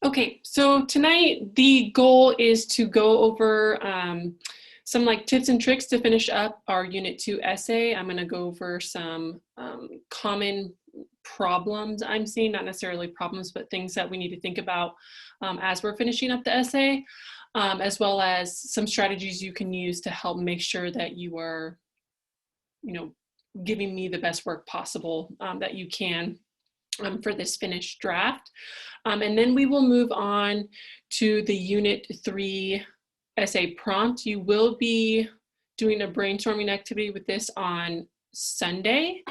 Okay, so tonight the goal is to go over some like tips and tricks to finish up our Unit 2 essay. I'm going to go over some common problems I'm seeing, not necessarily problems, but things that we need to think about as we're finishing up the essay, as well as some strategies you can use to help make sure that you are, giving me the best work possible that you can for this finished draft. And then we will move on to the Unit 3 essay prompt. You will be doing a brainstorming activity with this on Sunday,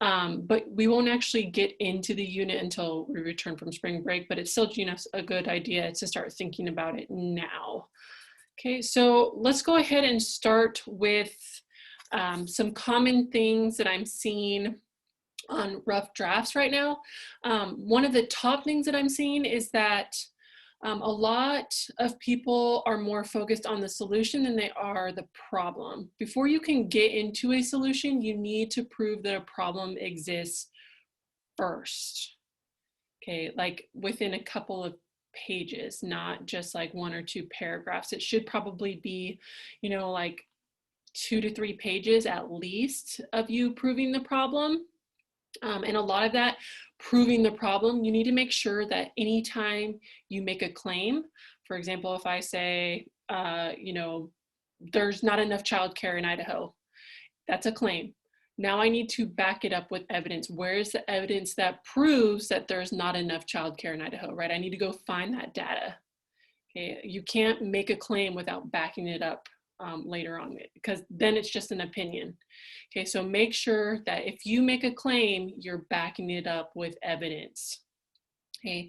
but we won't actually get into the unit until we return from spring break, but it's still a good idea to start thinking about it now. Okay, so let's go ahead and start with some common things that I'm seeing on rough drafts right now. One of the top things that I'm seeing is that a lot of people are more focused on the solution than they are the problem. Before you can get into a solution, you need to prove that a problem exists first. Okay, like within a couple of pages, not just like 1 or 2 paragraphs. It should probably be, like 2 to 3 pages at least of you proving the problem. And a lot of that proving the problem, you need to make sure that anytime you make a claim, for example, if I say, there's not enough childcare in Idaho, that's a claim. Now I need to back it up with evidence. Where is the evidence that proves that there's not enough childcare in Idaho, right? I need to go find that data. Okay, you can't make a claim without backing it up later on, because then it's just an opinion. Okay, so make sure that if you make a claim, you're backing it up with evidence. Okay,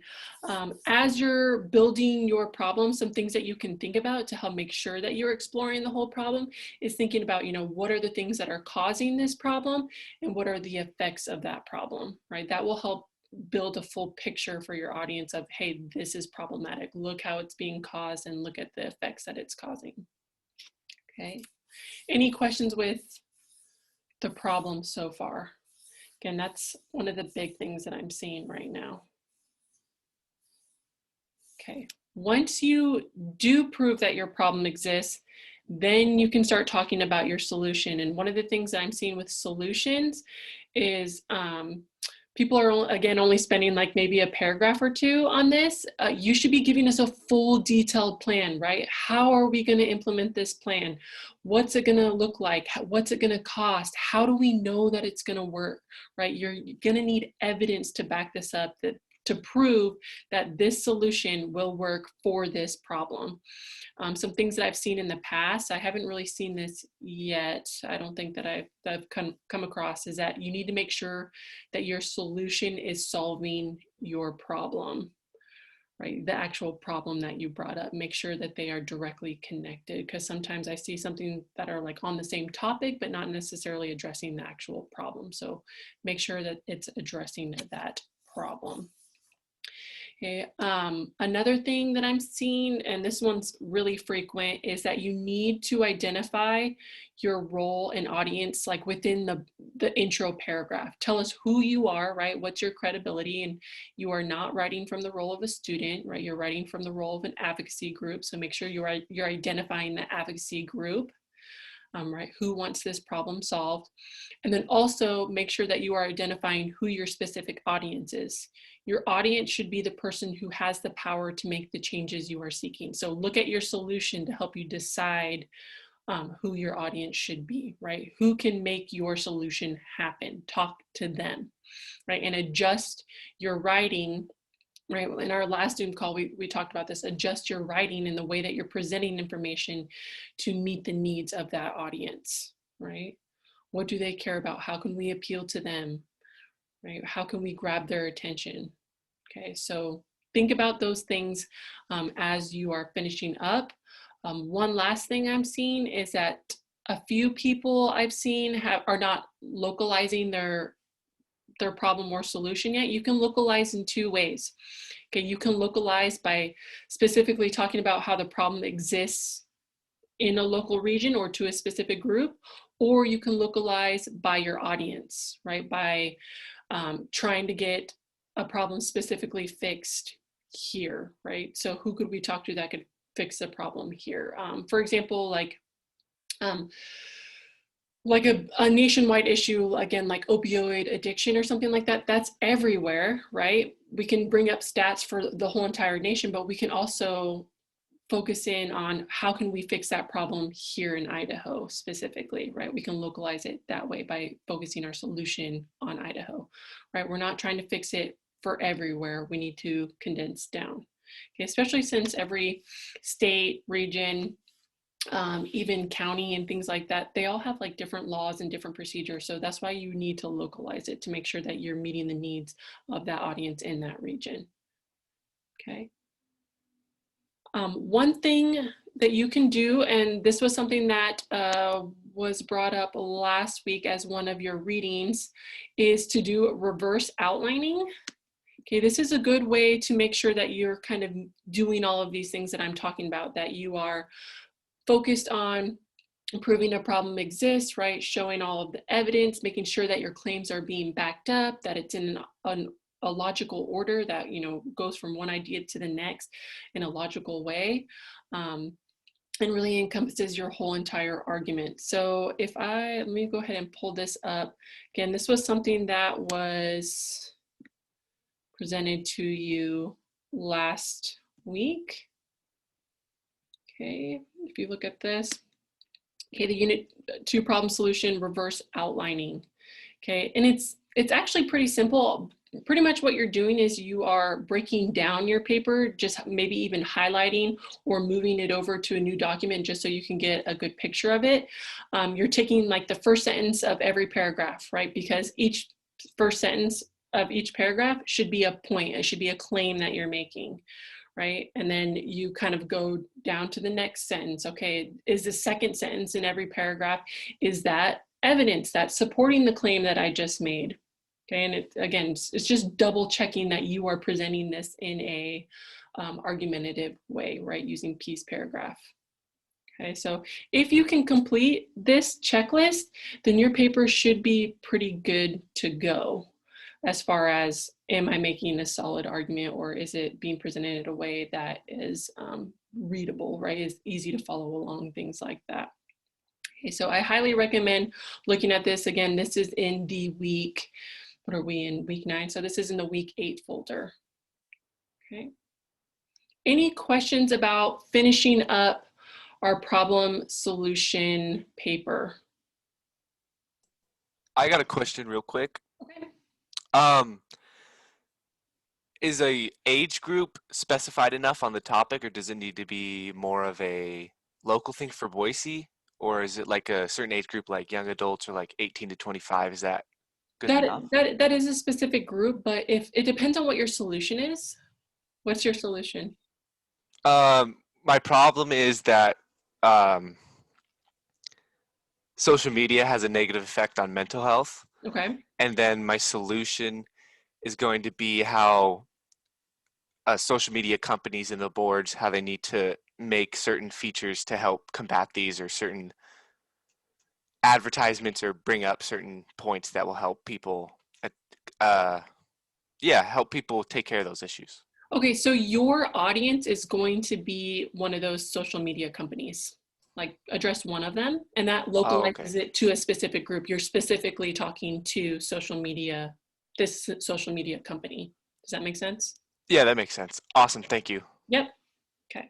as you're building your problem, some things that you can think about to help make sure that you're exploring the whole problem is thinking about, what are the things that are causing this problem and what are the effects of that problem, right? That will help build a full picture for your audience of, hey, this is problematic. Look how it's being caused and look at the effects that it's causing. Okay, any questions with the problem so far? Again, that's one of the big things that I'm seeing right now. Okay, once you do prove that your problem exists, then you can start talking about your solution. And one of the things that I'm seeing with solutions is people are, again, only spending like maybe a paragraph or 2 on this. You should be giving us a full detailed plan, right? How are we going to implement this plan? What's it going to look like? What's it going to cost? How do we know that it's going to work, right? You're going to need evidence to back this up, to prove that this solution will work for this problem. Some things that I've seen in the past, I haven't really seen this yet, I don't think that I've come across, is that you need to make sure that your solution is solving your problem, right? The actual problem that you brought up. Make sure that they are directly connected, because sometimes I see something that are like on the same topic, but not necessarily addressing the actual problem. So make sure that it's addressing that problem. Okay, another thing that I'm seeing, and this one's really frequent, is that you need to identify your role and audience like within the intro paragraph. Tell us who you are, right? What's your credibility? And you are not writing from the role of a student, right? You're writing from the role of an advocacy group. So make sure you're identifying the advocacy group. Right? Who wants this problem solved? And then also make sure that you are identifying who your specific audience is. Your audience should be the person who has the power to make the changes you are seeking. So look at your solution to help you decide who your audience should be, right? Who can make your solution happen? Talk to them, right? And adjust your writing. Right, in our last Zoom call, we talked about this, adjust your writing in the way that you're presenting information to meet the needs of that audience, right? What do they care about? How can we appeal to them, right? How can we grab their attention? Okay, so think about those things as you are finishing up. One last thing I'm seeing is that a few people I've seen are not localizing their problem or solution yet. You can localize in 2 ways. Okay, you can localize by specifically talking about how the problem exists in a local region or to a specific group, or you can localize by your audience, right? By trying to get a problem specifically fixed here, right? So who could we talk to that could fix the problem here? For example, um, like a nationwide issue, again, like opioid addiction or something like that, that's everywhere, right? We can bring up stats for the whole entire nation, but we can also focus in on how can we fix that problem here in Idaho specifically, right? We can localize it that way by focusing our solution on Idaho, right? We're not trying to fix it for everywhere. We need to condense down, okay? Especially since every state, region, even county and things like that, they all have like different laws and different procedures. So that's why you need to localize it to make sure that you're meeting the needs of that audience in that region, okay? One thing that you can do, and this was something that was brought up last week as one of your readings, is to do reverse outlining. Okay, this is a good way to make sure that you're kind of doing all of these things that I'm talking about, that you are focused on proving a problem exists, right? Showing all of the evidence, making sure that your claims are being backed up, that it's in a logical order that, you know, goes from one idea to the next in a logical way, and really encompasses your whole entire argument. So let me go ahead and pull this up. Again, this was something that was presented to you last week. Okay, if you look at this, okay, the Unit 2 problem solution, reverse outlining. Okay, and it's actually pretty simple. Pretty much what you're doing is you are breaking down your paper, just maybe even highlighting or moving it over to a new document just so you can get a good picture of it. You're taking like the first sentence of every paragraph, right? Because each first sentence of each paragraph should be a point, it should be a claim that you're making, right? And then you kind of go down to the next sentence. Okay, is the second sentence in every paragraph, is that evidence that's supporting the claim that I just made? Okay, and again, it's just double checking that you are presenting this in a argumentative way, right, using piece paragraph. Okay, so if you can complete this checklist, then your paper should be pretty good to go as far as, am I making a solid argument, or is it being presented in a way that is readable, right, is easy to follow along, things like that. Okay, so I highly recommend looking at this. Again, this is in the week, what are we in, week 9? So this is in the week 8 folder. Okay. Any questions about finishing up our problem solution paper? I got a question real quick. Okay. Is a age group specified enough on the topic, or does it need to be more of a local thing for Boise? Or is it like a certain age group, like young adults or like 18 to 25? Is that good enough? That is a specific group, but if it depends on what your solution is. What's your solution? My problem is that um, social media has a negative effect on mental health. Okay. And then my solution is going to be how social media companies and the boards, how they need to make certain features to help combat these, or certain advertisements, or bring up certain points that will help people uh, help people take care of those issues. Okay, so your audience is going to be one of those social media companies. Like, address one of them, and that Oh, okay. localizes it to a specific group. You're specifically talking to social media, this social media company. Does that make sense? Yeah, that makes sense. Awesome. Thank you. Yep. Okay.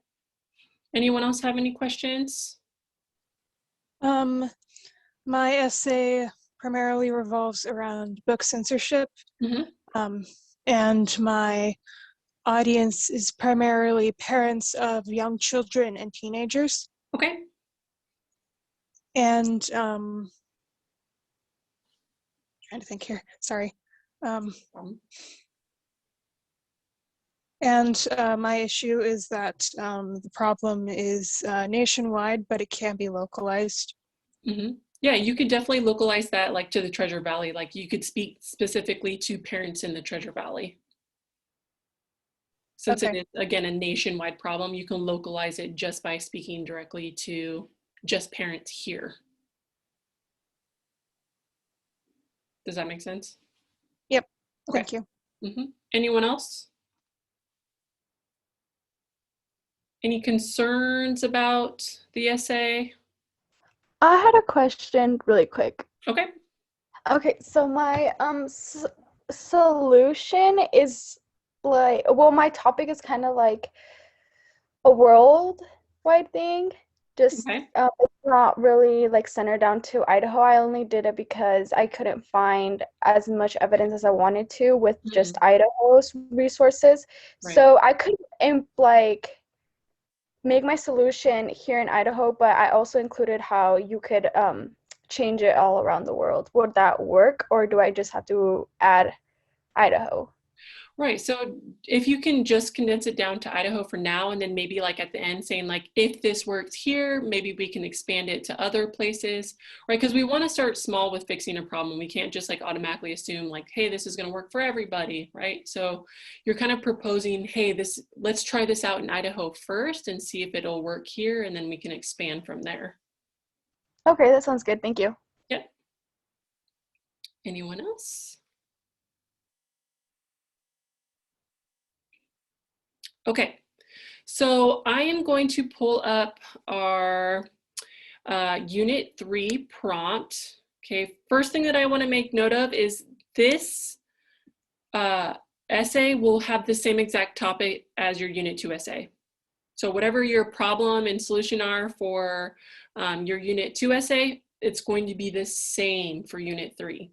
Anyone else have any questions? Um, my essay primarily revolves around book censorship, Mm-hmm. and my audience is primarily parents of young children and teenagers. Okay. And trying to think here. Sorry. And my issue is that the problem is nationwide, but it can be localized. Mm-hmm. Yeah, you could definitely localize that, like, to the Treasure Valley. Like, you could speak specifically to parents in the Treasure Valley. Since it Okay. is, again, a nationwide problem, you can localize it just by speaking directly to just parents here. Does that make sense? Yep. Okay. Thank you. Mm-hmm. Anyone else? Any concerns about the essay? I had a question really quick. Okay. Okay, so my solution is like, well, my topic is kind of like a worldwide thing. Just Okay. it's not really like centered down to Idaho. I only did it because I couldn't find as much evidence as I wanted to with just Idaho's resources. Right. So I could like make my solution here in Idaho, but I also included how you could change it all around the world. Would that work, or do I just have to add Idaho? Right. So if you can just condense it down to Idaho for now, and then maybe like at the end saying like, if this works here, maybe we can expand it to other places, right? Because we want to start small with fixing a problem. We can't just like automatically assume like, hey, this is going to work for everybody, right? So you're kind of proposing, hey, let's try this out in Idaho first and see if it'll work here, and then we can expand from there. Okay, that sounds good. Thank you. Yep. Anyone else? Okay, so I am going to pull up our Unit 3 prompt. Okay, first thing that I want to make note of is this essay will have the same exact topic as your Unit 2 essay. So whatever your problem and solution are for your Unit 2 essay, it's going to be the same for Unit 3.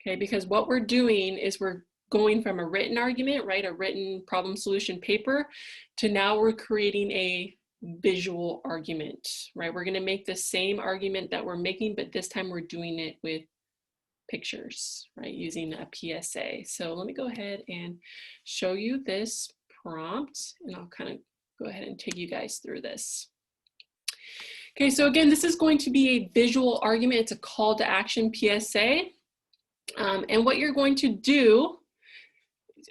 Okay, because what we're doing is we're going from a written argument, right, a written problem solution paper, to now we're creating a visual argument, right? We're going to make the same argument that we're making, but this time we're doing it with pictures, right, using a PSA. So let me go ahead and show you this prompt, and I'll kind of go ahead and take you guys through this. Okay, so again, this is going to be a visual argument. It's a call to action PSA. And what you're going to do,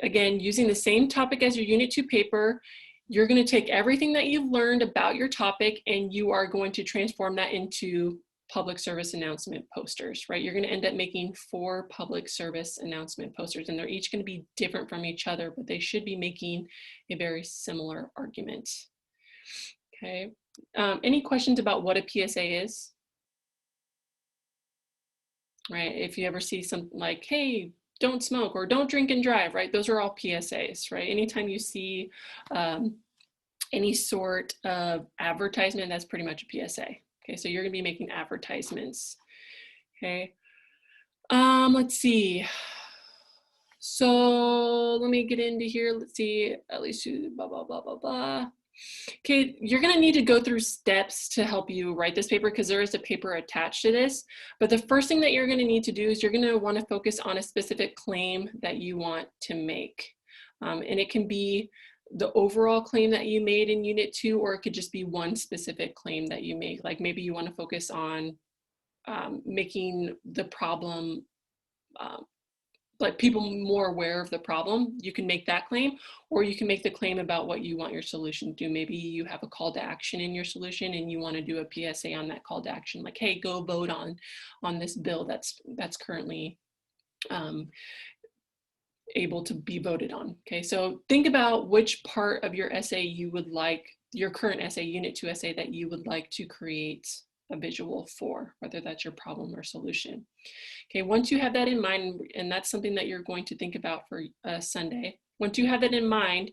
again, using the same topic as your Unit 2 paper, you're going to take everything that you've learned about your topic and you are going to transform that into public service announcement posters, right? You're going to end up making 4 public service announcement posters, and they're each going to be different from each other, but they should be making a very similar argument. Okay. Any questions about what a PSA is? Right? If you ever see something like, hey, don't smoke or don't drink and drive, right? Those are all PSAs, right? Anytime you see any sort of advertisement, that's pretty much a PSA. Okay, so you're gonna be making advertisements. Okay, let's see. So let me get into here. Let's see, at least blah, blah, blah, blah, blah. Okay, you're gonna need to go through steps to help you write this paper because there is a paper attached to this. But the first thing that you're gonna need to do is you're gonna wanna focus on a specific claim that you want to make. And it can be the overall claim that you made in Unit 2, or it could just be one specific claim that you make. Like maybe you wanna focus on making the problem like people more aware of the problem. You can make that claim, or you can make the claim about what you want your solution to do. Maybe you have a call to action in your solution and you want to do a PSA on that call to action, like, hey, go vote on this bill that's currently able to be voted on. Okay, so think about which part of your essay you would like, your current essay, Unit 2 essay, that you would like to create a visual for, whether that's your problem or solution. Okay, once you have that in mind, and that's something that you're going to think about for Sunday, once you have that in mind,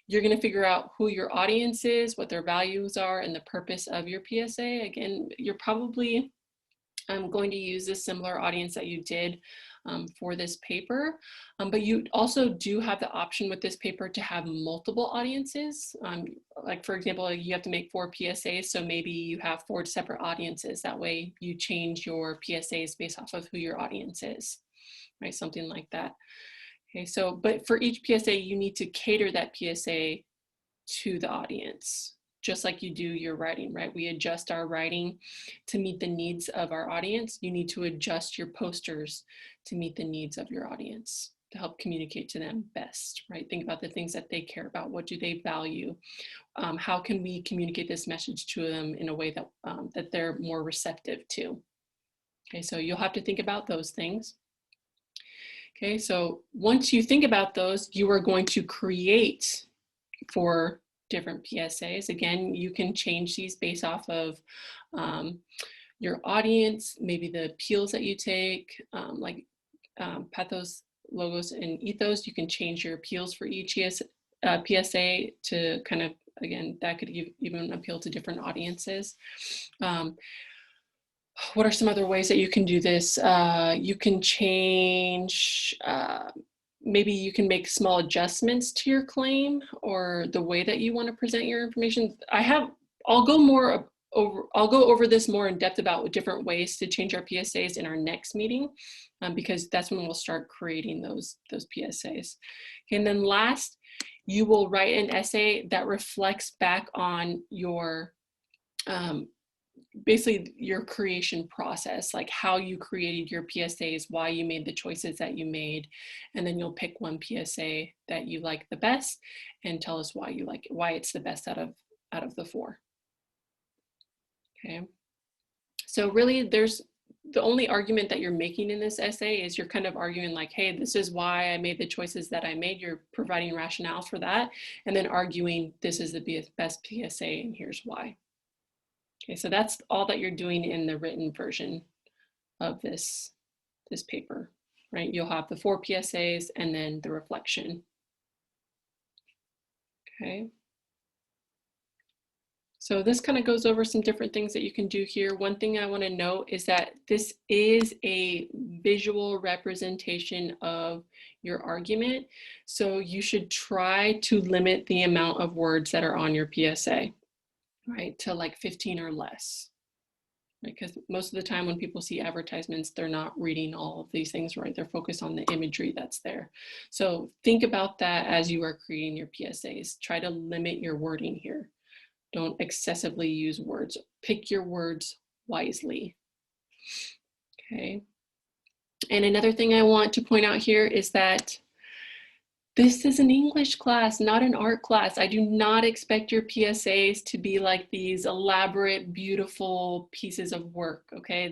you're going to figure out who your audience is, what their values are, and the purpose of your PSA. Again, you're probably going to use a similar audience that you did for this paper, but you also do have the option with this paper to have multiple audiences. Like for example, you have to make 4 PSAs, so maybe you have 4 separate audiences. That way you change your PSAs based off of who your audience is, right? Something like that. Okay, so, but for each PSA, you need to cater that PSA to the audience, just like you do your writing, right? We adjust our writing to meet the needs of our audience. You need to adjust your posters to meet the needs of your audience, to help communicate to them best, right? Think about the things that they care about. What do they value? How can we communicate this message to them in a way that, that they're more receptive to? Okay, so you'll have to think about those things. Okay, so once you think about those, you are going to create for different PSAs. Again, you can change these based off of your audience, maybe the appeals that you take, like pathos, logos, and ethos. You can change your appeals for each PSA to kind of, again, that could even appeal to different audiences. What are some other ways that you can do this? You can change, maybe you can make small adjustments to your claim or the way that you want to present your information. I'll go over this more in depth about different ways to change our PSAs in our next meeting, because that's when we'll start creating those PSAs. And then last, you will write an essay that reflects back on your basically your creation process, like how you created your PSAs, why you made the choices that you made, and then you'll pick one PSA that you like the best and tell us why you like it, why it's the best out of the 4. Okay, so really there's the only argument that you're making in this essay is you're kind of arguing like, hey, this is why I made the choices that I made. You're providing rationale for that, and then arguing this is the best PSA and here's why. Okay, so that's all that you're doing in the written version of this paper, right? You'll have the 4 PSAs and then the reflection. Okay. So this kind of goes over some different things that you can do here. One thing I want to note is that this is a visual representation of your argument. So you should try to limit the amount of words that are on your PSA, right, to like 15 or less. Because most of the time when people see advertisements, they're not reading all of these things, right? They're focused on the imagery that's there. So think about that as you are creating your PSAs. Try to limit your wording here. Don't excessively use words. Pick your words wisely. Okay. And another thing I want to point out here is that this is an English class, not an art class. I do not expect your PSAs to be like these elaborate, beautiful pieces of work, okay?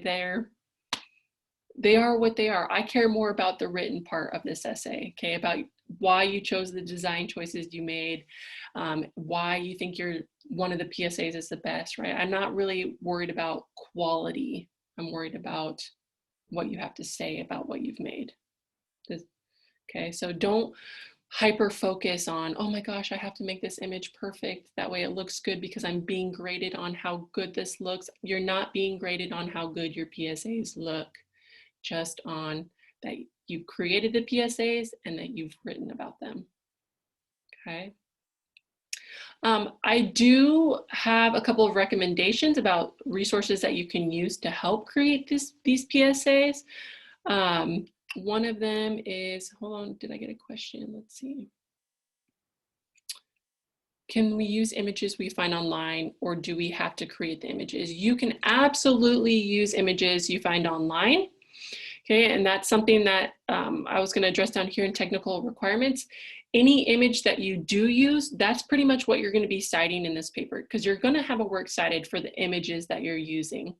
They are what they are. I care more about the written part of this essay, okay? About why you chose the design choices you made, why you think one of the PSAs is the best, right? I'm not really worried about quality. I'm worried about what you have to say about what you've made. Okay, so don't hyper focus on, oh my gosh, I have to make this image perfect. That way it looks good because I'm being graded on how good this looks. You're not being graded on how good your PSAs look, just on that you've created the PSAs and that you've written about them. Okay. I do have a couple of recommendations about resources that you can use to help create these PSAs. One of them is, hold on, did I get a question? Let's see. Can we use images we find online, or do we have to create the images? You can absolutely use images you find online. Okay, and that's something that I was going to address down here in technical requirements. Any image that you do use, that's pretty much what you're going to be citing in this paper, because you're going to have a works cited for the images that you're using.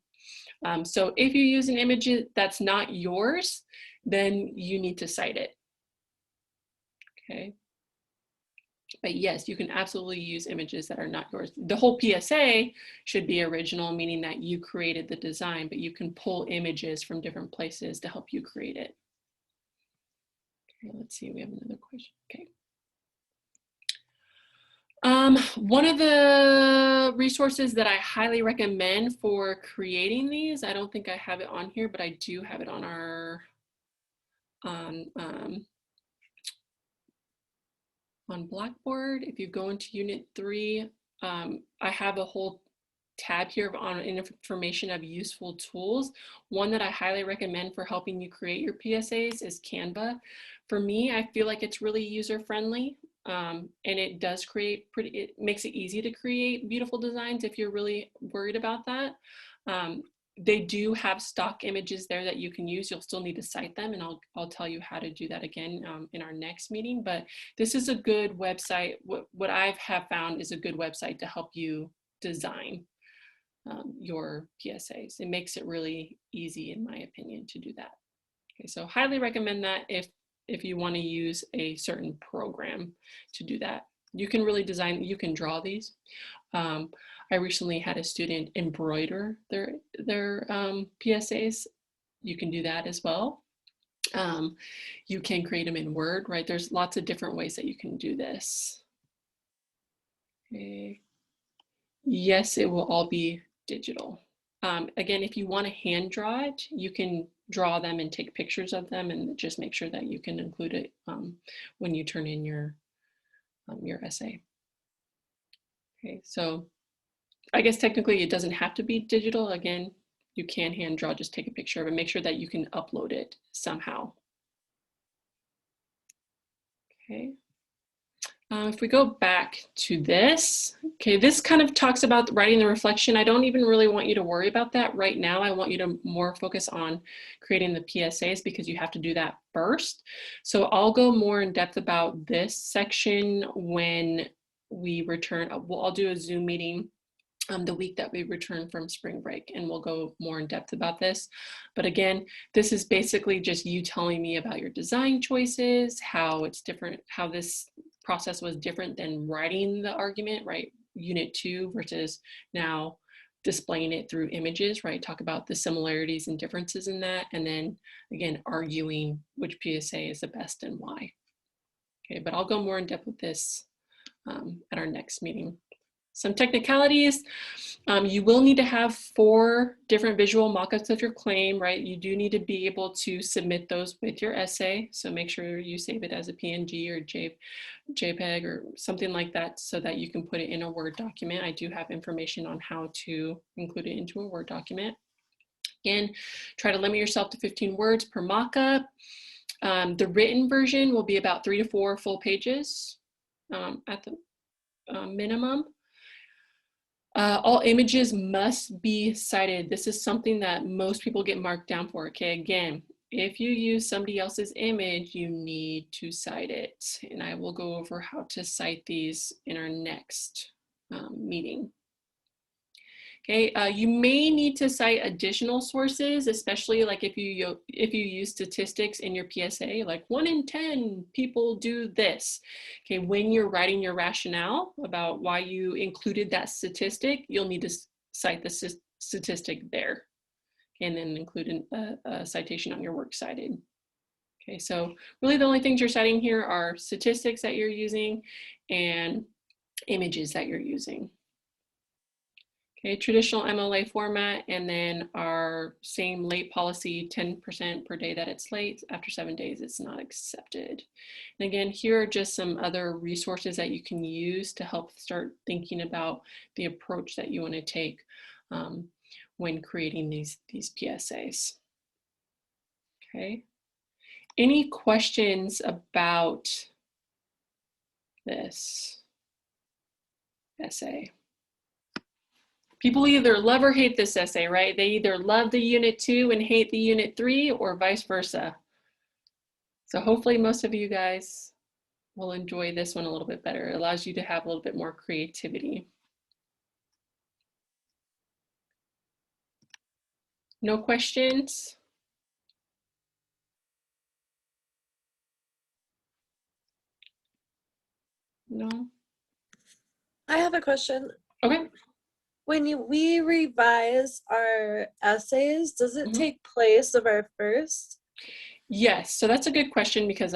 So if you use an image that's not yours, then you need to cite it. Okay. But yes, you can absolutely use images that are not yours. The whole PSA should be original, meaning that you created the design, but you can pull images from different places to help you create it. Okay, let's see, we have another question. Okay. One of the resources that I highly recommend for creating these, I don't think I have it on here, but I do have it on our on Blackboard. If you go into Unit 3, I have a whole tab here on information of useful tools. One that I highly recommend for helping you create your PSAs is Canva. For me, I feel like it's really user-friendly, and it does it makes it easy to create beautiful designs if you're really worried about that. They do have stock images there that you can use. You'll still need to cite them, and I'll tell you how to do that again in our next meeting. But this is a good website. What I have found is a good website to help you design your PSAs. It makes it really easy, in my opinion, to do that. Okay, so highly recommend that if you want to use a certain program to do that. You can really design, you can draw these. I recently had a student embroider their PSAs. You can do that as well. You can create them in Word, right? There's lots of different ways that you can do this. Okay. Yes, it will all be digital. Again, if you want to hand draw it, you can draw them and take pictures of them and just make sure that you can include it when you turn in your essay. Okay, so I guess technically it doesn't have to be digital. Again, you can hand draw, just take a picture of it, make sure that you can upload it somehow. Okay. If we go back to this, okay, this kind of talks about writing the reflection. I don't even really want you to worry about that right now. I want you to more focus on creating the PSAs because you have to do that first. So I'll go more in depth about this section when we return. I'll do a Zoom meeting the week that we return from spring break, and we'll go more in depth about this. But again, this is basically just you telling me about your design choices, how it's different, how this process was different than writing the argument, right? Unit 2 versus now displaying it through images, right? Talk about the similarities and differences in that. And then again, arguing which PSA is the best and why. Okay, but I'll go more in depth with this at our next meeting. Some technicalities, you will need to have 4 different visual mock-ups of your claim, right? You do need to be able to submit those with your essay. So make sure you save it as a PNG or JPEG or something like that so that you can put it in a Word document. I do have information on how to include it into a Word document. Again, try to limit yourself to 15 words per mock-up. The written version will be about 3 to 4 full pages at the minimum. All images must be cited. This is something that most people get marked down for. Okay, again, if you use somebody else's image, you need to cite it. And I will go over how to cite these in our next meeting. Okay, you may need to cite additional sources, especially like if you use statistics in your PSA, like 1 in 10 people do this. Okay, when you're writing your rationale about why you included that statistic, you'll need to cite the statistic there, and then include a citation on your works cited. Okay, so really the only things you're citing here are statistics that you're using and images that you're using. Okay, traditional MLA format, and then our same late policy, 10% per day that it's late. After 7 days, it's not accepted. And again, here are just some other resources that you can use to help start thinking about the approach that you want to take when creating these PSAs. Okay, any questions about this essay? People either love or hate this essay, right? They either love the unit 2 and hate the unit 3 or vice versa. So hopefully most of you guys will enjoy this one a little bit better. It allows you to have a little bit more creativity. No questions? No? I have a question. Okay. When we revise our essays, does it Mhm. take place of our first? Yes, so that's a good question because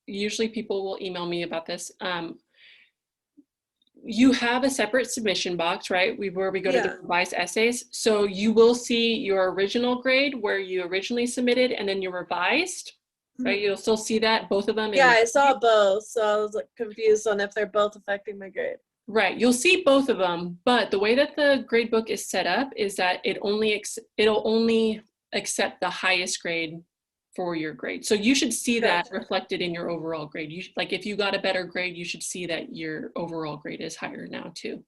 usually people will email me about this. You have a separate submission box, right? Where we go to the revised essays. So you will see your original grade where you originally submitted and then your revised, right? You'll still see that, both of them. Yeah, I saw both, so I was like confused on if they're both affecting my grade. Right, you'll see both of them, but the way that the gradebook is set up is that it'll only accept the highest grade for your grade. So you should see that reflected in your overall grade. Like if you got a better grade, you should see that your overall grade is higher now too.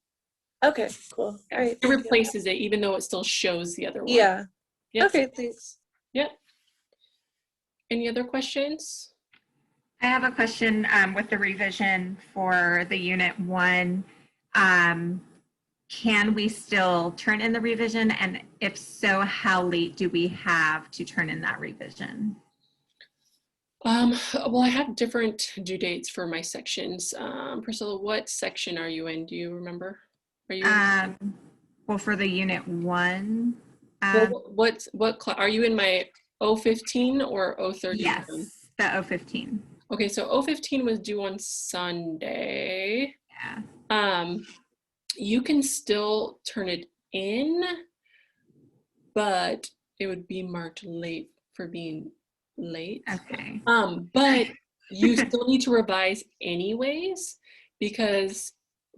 Okay, cool. All right. It replaces it even though it still shows the other one. Yeah. Yep. Okay, thanks. Yep. Any other questions? I have a question with the revision for the unit 1. Can we still turn in the revision? And if so, how late do we have to turn in that revision? Well, I have different due dates for my sections. Priscilla, what section are you in? Do you remember? Are you in? Well, for the unit 1, Well, are you in my 015 or 031? yes, the 015. Okay, so 015 was due on Sunday. Yeah. You can still turn it in, but it would be marked late for being late. Okay. But you still need to revise anyways, because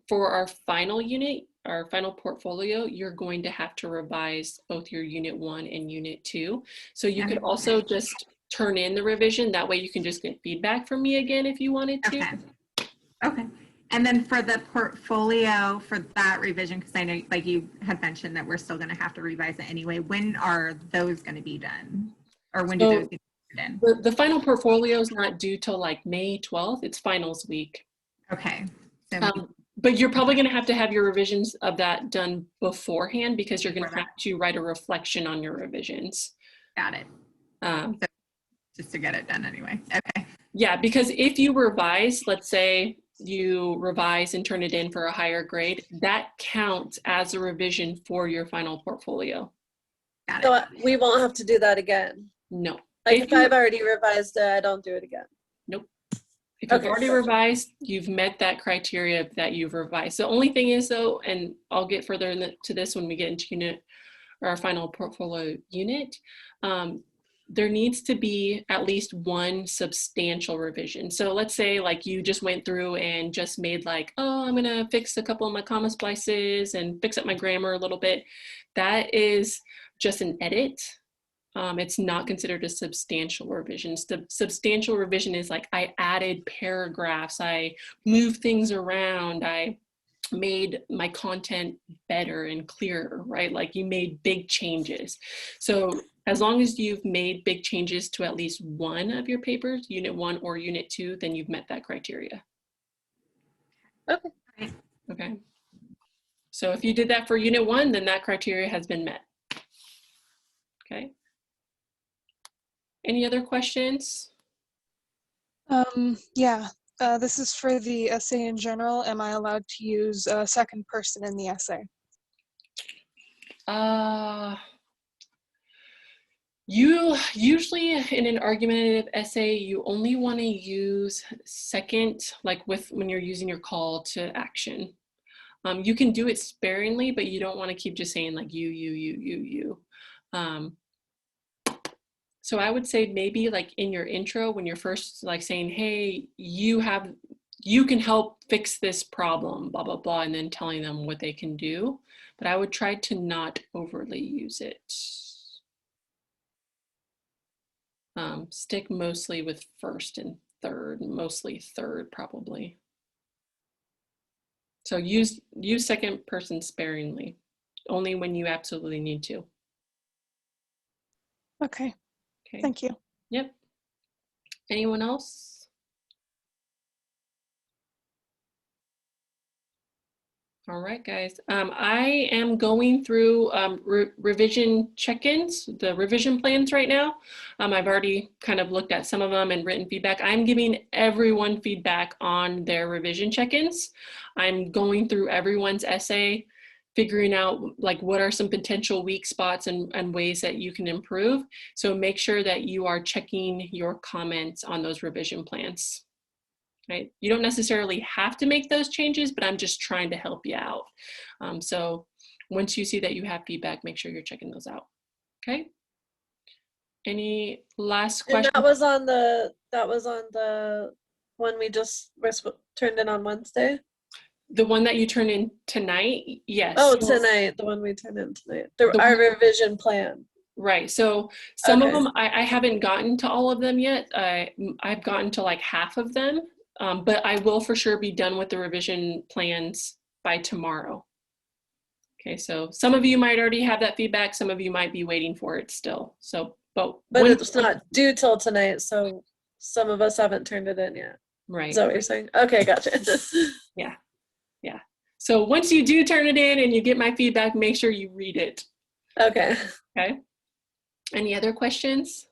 for our final unit, our final portfolio, you're going to have to revise both your unit 1 and unit 2. So you could also just turn in the revision. That way you can just get feedback from me again if you wanted to. Okay. Okay. And then for the portfolio for that revision, because I know like you had mentioned that we're still going to have to revise it anyway, when are those going to be done? Or when do those get in? The final portfolio is not due till like May 12th. It's finals week. Okay. So but you're probably going to have your revisions of that done beforehand, because you're going to have to write a reflection on your revisions. Got it. So just to get it done anyway. Okay. Yeah, because if you revise, let's say you revise and turn it in for a higher grade, that counts as a revision for your final portfolio. Got it. So we won't have to do that again. No. Like if I've already revised it, I don't do it again. Nope. If you've Okay, already revised, you've met that criteria that you've revised. The only thing is though, and I'll get further to this when we get into unit or our final portfolio unit, there needs to be at least one substantial revision. So let's say like you just went through and just made like, oh, I'm gonna fix a couple of my comma splices and fix up my grammar a little bit. That is just an edit. It's not considered a substantial revision. The substantial revision is like I added paragraphs, I moved things around, I made my content better and clearer, right? Like you made big changes. So as long as you've made big changes to at least one of your papers, unit 1 or unit 2, then you've met that criteria. Okay. Okay. So if you did that for unit 1, then that criteria has been met. Okay. Any other questions? Yeah, this is for the essay in general. Am I allowed to use a second person in the essay? You usually in an argumentative essay, you only want to use second, like when you're using your call to action. You can do it sparingly, but you don't want to keep just saying like you. So I would say maybe like in your intro, when you're first like saying, hey, you can help fix this problem, blah, blah, blah, and then telling them what they can do. But I would try to not overly use it. Stick mostly with first and third, mostly third probably. So use second person sparingly, only when you absolutely need to. Okay. Okay. Thank you. Yep. Anyone else? All right, guys. I am going through revision check-ins, the revision plans right now. I've already kind of looked at some of them and written feedback. I'm giving everyone feedback on their revision check-ins. I'm going through everyone's essay, figuring out like what are some potential weak spots and ways that you can improve. So make sure that you are checking your comments on those revision plans. Right? You don't necessarily have to make those changes, but I'm just trying to help you out. So once you see that you have feedback, make sure you're checking those out. Okay. Any last questions? And that was on the one we just turned in on Wednesday. The one that you turn in tonight? Yes. Oh, tonight, the one we turned in tonight. Our revision plan. Right. So some of them, I haven't gotten to all of them yet. I've gotten to like half of them. But I will for sure be done with the revision plans by tomorrow. Okay, so some of you might already have that feedback. Some of you might be waiting for it still. So, but it's not due till tonight, so some of us haven't turned it in yet. Right. Is that what you're saying? Okay, gotcha. Yeah. So once you do turn it in and you get my feedback, make sure you read it. Okay. Okay. Any other questions?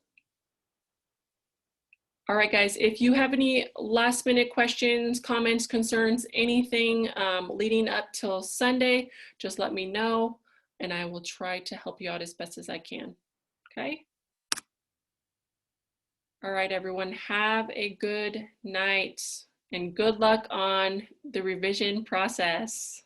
All right, guys, if you have any last minute questions, comments, concerns, anything leading up till Sunday, just let me know and I will try to help you out as best as I can. Okay? All right, everyone, have a good night and good luck on the revision process.